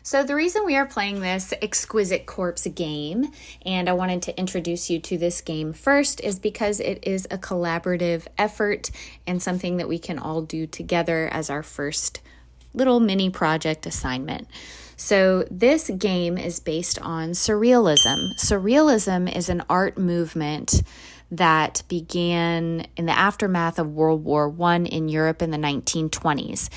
So the reason we are playing this Exquisite Corpse game, and I wanted to introduce you to this game first, is because it is a collaborative effort and something that we can all do together as our first little mini project assignment. So this game is based on surrealism. Surrealism is an art movement that began in the aftermath of World War I in Europe in the 1920s.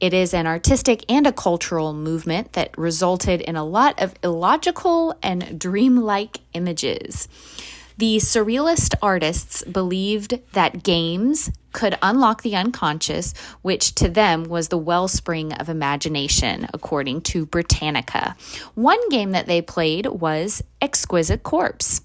It is an artistic and a cultural movement that resulted in a lot of illogical and dreamlike images. The surrealist artists believed that games could unlock the unconscious, which to them was the wellspring of imagination, according to Britannica. One game that they played was Exquisite Corpse,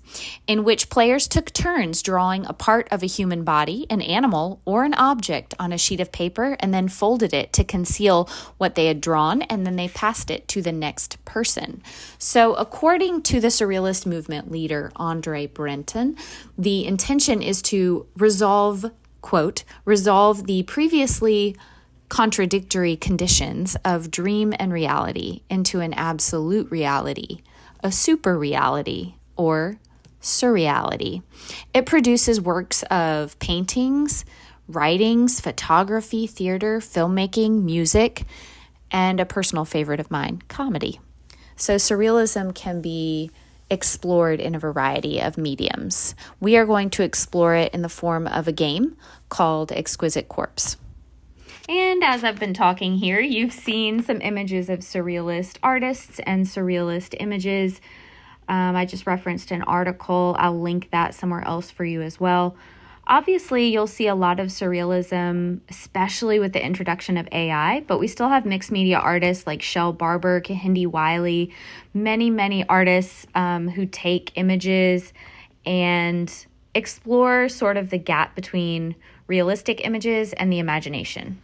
in which players took turns drawing a part of a human body, an animal, or an object on a sheet of paper and then folded it to conceal what they had drawn, and then they passed it to the next person. So according to the surrealist movement leader, Andre Breton, the intention is to resolve the previously contradictory conditions of dream and reality into an absolute reality, a super reality, or surreality. It produces works of paintings, writings, photography, theater, filmmaking, music, and a personal favorite of mine, comedy. So surrealism can be explored in a variety of mediums. We are going to explore it in the form of a game called Exquisite Corpse. And as I've been talking here, you've seen some images of surrealist artists and surrealist images. I just referenced an article. I'll link that somewhere else for you as well. Obviously, you'll see a lot of surrealism, especially with the introduction of AI, but we still have mixed media artists like Shel Barber, Kehinde Wiley, many artists who take images and explore sort of the gap between realistic images and the imagination.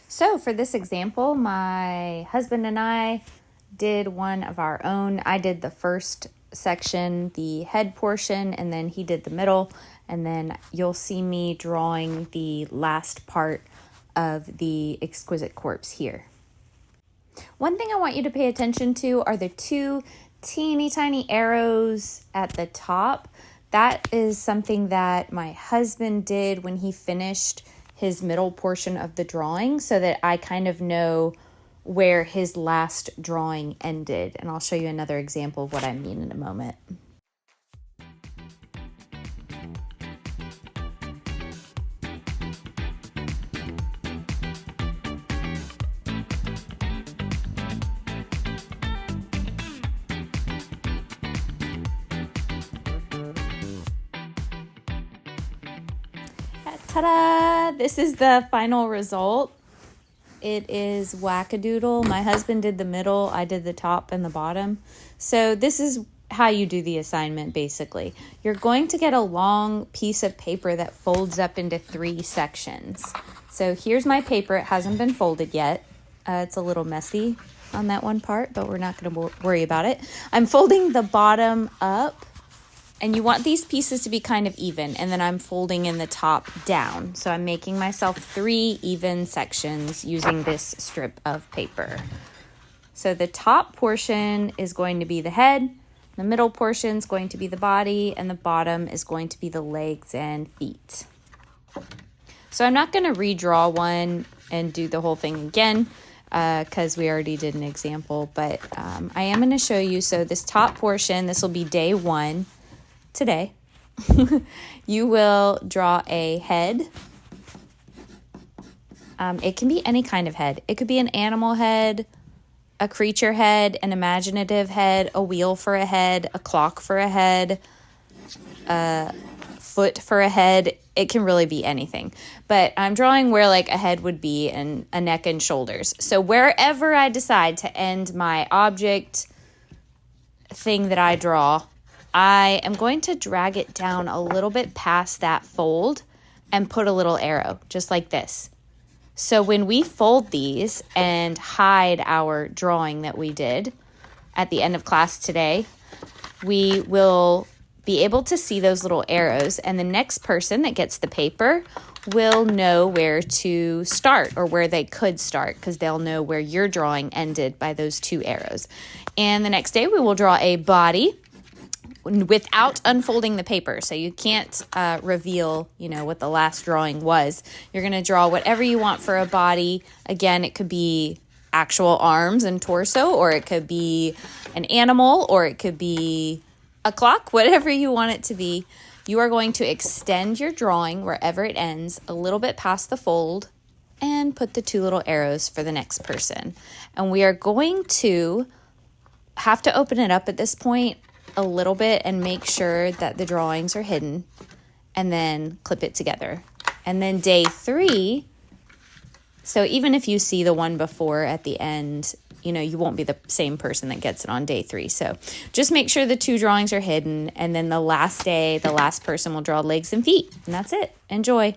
So for this example, my husband and I did one of our own. I did the first section, the head portion, and then he did the middle, and then you'll see me drawing the last part of the Exquisite Corpse here. One thing I want you to pay attention to are the two teeny tiny arrows at the top. That is something that my husband did when he finished his middle portion of the drawing, so that I kind of know where his last drawing ended. And I'll show you another example of what I mean in a moment. Ta-da! This is the final result. It is wackadoodle. My husband did the middle, I did the top and the bottom. So this is how you do the assignment, basically. You're going to get a long piece of paper that folds up into 3 sections. So here's my paper. It hasn't been folded yet. It's a little messy on that one part, but we're not going to worry about it. I'm folding the bottom up, and you want these pieces to be kind of even, and then I'm folding in the top down. So I'm making myself 3 even sections using this strip of paper. So the top portion is going to be the head, the middle portion is going to be the body, and the bottom is going to be the legs and feet. So I'm not going to redraw one and do the whole thing again, because we already did an example, but I am going to show you. So this top portion, this will be day 1. Today, you will draw a head. It can be any kind of head. It could be an animal head, a creature head, an imaginative head, a wheel for a head, a clock for a head, a foot for a head. It can really be anything. But I'm drawing where like a head would be and a neck and shoulders. So wherever I decide to end my object thing that I draw, I am going to drag it down a little bit past that fold and put a little arrow, just like this. So when we fold these and hide our drawing that we did at the end of class today, we will be able to see those little arrows, and the next person that gets the paper will know where to start or where they could start because they'll know where your drawing ended by those 2 arrows. And the next day we will draw a body without unfolding the paper. So you can't reveal, what the last drawing was. You're going to draw whatever you want for a body. Again, it could be actual arms and torso, or it could be an animal, or it could be a clock, whatever you want it to be. You are going to extend your drawing wherever it ends a little bit past the fold and put the 2 little arrows for the next person. And we are going to have to open it up at this point a little bit and make sure that the drawings are hidden, and then clip it together. And then day 3, so even if you see the one before at the end, you won't be the same person that gets it on day 3. So just make sure the 2 drawings are hidden, and then the last day, the last person will draw legs and feet, and that's it. Enjoy.